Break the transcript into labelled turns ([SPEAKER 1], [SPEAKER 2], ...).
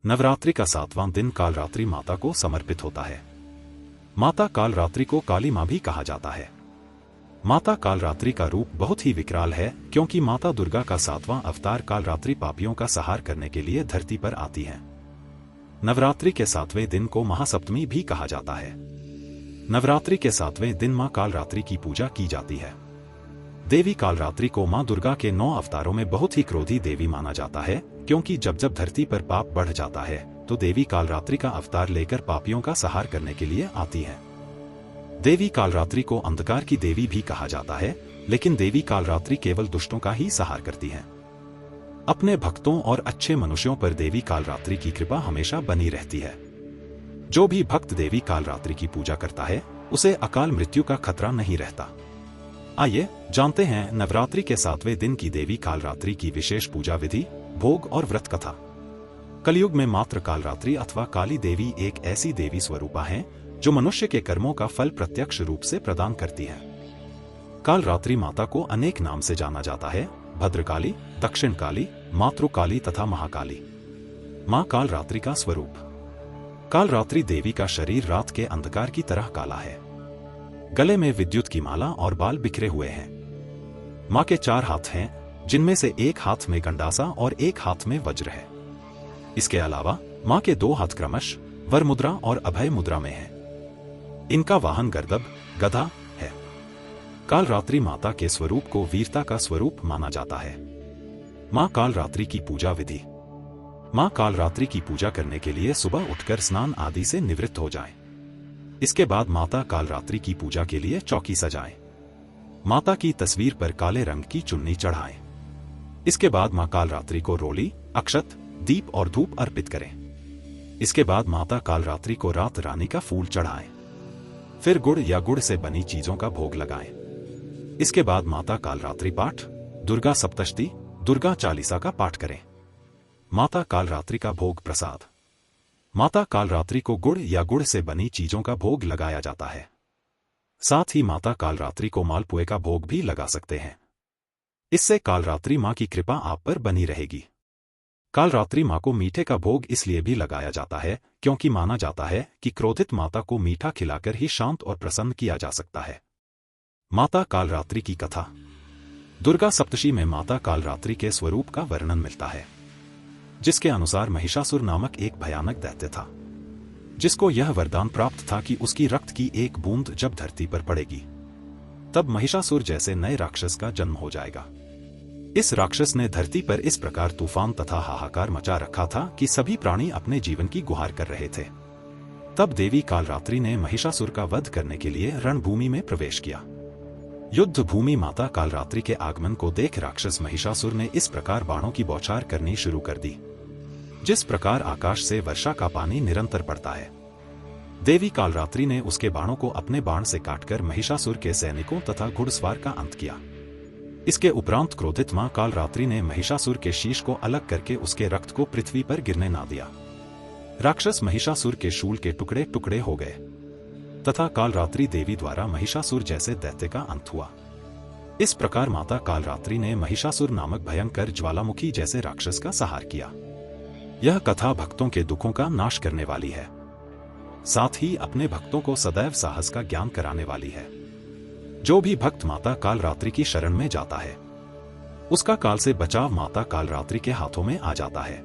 [SPEAKER 1] नवरात्रि का 7वां दिन कालरात्रि माता को समर्पित होता है। माता कालरात्रि को काली मां भी कहा जाता है। माता कालरात्रि का रूप बहुत ही विकराल है, क्योंकि माता दुर्गा का 7वां अवतार कालरात्रि पापियों का संहार करने के लिए धरती पर आती है। नवरात्रि के 7वें दिन को महासप्तमी भी कहा जाता है। नवरात्रि के 7वें दिन मां कालरात्रि की पूजा की जाती है। देवी कालरात्रि को मां दुर्गा के 9 अवतारों में बहुत ही क्रोधी देवी माना जाता है, क्योंकि जब जब धरती पर पाप बढ़ जाता है तो देवी कालरात्रि का अवतार लेकर पापियों का संहार करने के लिए आती है। देवी कालरात्रि को अंधकार की देवी भी कहा जाता है, लेकिन देवी कालरात्रि केवल दुष्टों का ही संहार करती है। अपने भक्तों और अच्छे मनुष्यों पर देवी कालरात्रि की कृपा हमेशा बनी रहती है। जो भी भक्त देवी कालरात्रि की पूजा करता है उसे अकाल मृत्यु का खतरा नहीं रहता। आइए जानते हैं नवरात्रि के 7वें दिन की देवी कालरात्रि की विशेष पूजा विधि, भोग और व्रत कथा। कलयुग में मात्र कालरात्रि अथवा काली देवी एक ऐसी देवी स्वरूपा है जो मनुष्य के कर्मों का फल प्रत्यक्ष रूप से प्रदान करती है। कालरात्रि माता को अनेक नाम से जाना जाता है: भद्रकाली, दक्षिण काली, मातृकाली तथा महाकाली। मां कालरात्रि का स्वरूप। कालरात्रि देवी का शरीर रात के अंधकार की तरह काला है। गले में विद्युत की माला और बाल बिखरे हुए हैं। मां के 4 हाथ हैं, जिनमें से एक हाथ में गंडासा और एक हाथ में वज्र है। इसके अलावा मां के 2 हाथ क्रमश वर मुद्रा और अभय मुद्रा में हैं। इनका वाहन गर्दभ, गधा है। कालरात्रि माता के स्वरूप को वीरता का स्वरूप माना जाता है। मां कालरात्रि की पूजा विधि। मां कालरात्रि की पूजा करने के लिए सुबह उठकर स्नान आदि से निवृत्त हो जाएं। इसके बाद माता कालरात्रि की पूजा के लिए चौकी सजाएं। माता की तस्वीर पर काले रंग की चुन्नी चढ़ाएं। इसके बाद मां कालरात्रि को रोली, अक्षत, दीप और धूप अर्पित करें। इसके बाद माता कालरात्रि को रात रानी का फूल चढ़ाएं। फिर गुड़ या गुड़ से बनी चीजों का भोग लगाएं। इसके बाद माता कालरात्रि पाठ, दुर्गा सप्तशती, दुर्गा चालीसा का पाठ करें। माता कालरात्रि का भोग प्रसाद। माता कालरात्रि को गुड़ या गुड़ से बनी चीजों का भोग लगाया जाता है। साथ ही माता कालरात्रि को मालपुए का भोग भी लगा सकते हैं। इससे कालरात्रि मां की कृपा आप पर बनी रहेगी। कालरात्रि मां को मीठे का भोग इसलिए भी लगाया जाता है क्योंकि माना जाता है कि क्रोधित माता को मीठा खिलाकर ही शांत और प्रसन्न किया जा सकता है। माता कालरात्रि की कथा। दुर्गा सप्तशती में माता कालरात्रि के स्वरूप का वर्णन मिलता है, जिसके अनुसार महिषासुर नामक एक भयानक दैत्य था, जिसको यह वरदान प्राप्त था कि उसकी रक्त की एक बूंद जब धरती पर पड़ेगी तब महिषासुर जैसे नए राक्षस का जन्म हो जाएगा। इस राक्षस ने धरती पर इस प्रकार तूफान तथा हाहाकार मचा रखा था कि सभी प्राणी अपने जीवन की गुहार कर रहे थे। तब देवी कालरात्रि ने महिषासुर का वध करने के लिए रणभूमि में प्रवेश किया। युद्ध भूमि माता कालरात्रि के आगमन को देख राक्षस महिषासुर ने इस प्रकार बाणों की बौछार करनी शुरू कर दी, जिस प्रकार आकाश से वर्षा का पानी निरंतर पड़ता है। देवी कालरात्रि ने उसके बाणों को अपने बाण से काटकर महिषासुर के सैनिकों तथा घुड़सवार का अंत किया। इसके उपरांत क्रोधित मां कालरात्रि ने महिषासुर के शीश को अलग करके उसके रक्त को पृथ्वी पर गिरने ना दिया। राक्षस महिषासुर के शूल के टुकड़े टुकड़े हो गए तथा कालरात्रि देवी द्वारा महिषासुर जैसे दैत्य का अंत हुआ। इस प्रकार माता कालरात्रि ने महिषासुर नामक भयंकर ज्वालामुखी जैसे राक्षस का संहार किया। यह कथा भक्तों के दुखों का नाश करने वाली है, साथ ही अपने भक्तों को सदैव साहस का ज्ञान कराने वाली है। जो भी भक्त माता कालरात्रि की शरण में जाता है उसका काल से बचाव माता कालरात्रि के हाथों में आ जाता है।